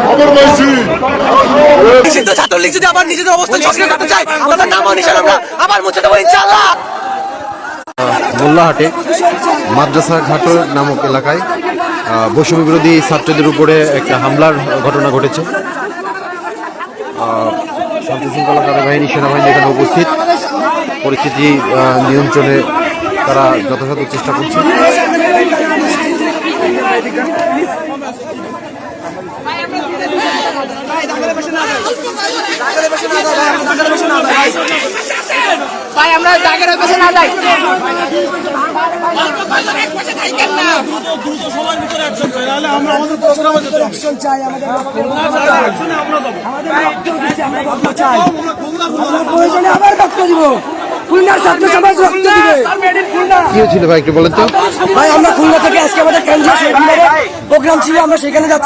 খবর পাইছি। নিষিদ্ধ ছাত্রলীগ যদি আবার নিজেদের অবস্থান সক্রিয় করতে চায়, তাহলে নাম ও নিশান আমরা আবার মুছে দেবো ইনশাআল্লাহ। মোল্লাহাটে মাদ্রাসা ঘাট নামক এলাকায় বৈষম্য বিরোধী ছাত্রদের উপরে একটা হামলার ঘটনা ঘটেছে। শান্তি শৃঙ্খলা বাহিনী সেনাবাহিনী এখানে উপস্থিত, পরিস্থিতি নিয়ন্ত্রণে তারা যথাযথ চেষ্টা করছে। ভাই আমরা দাগের পেছনে না যাই। কি হয়েছিল ভাই একটু বলেন তো? ভাই আমরা খুলনা থেকে আজকে আমাদের কেন্দ্রীয় প্রোগ্রাম ছিল, আমরা সেখানে যাচ্ছি।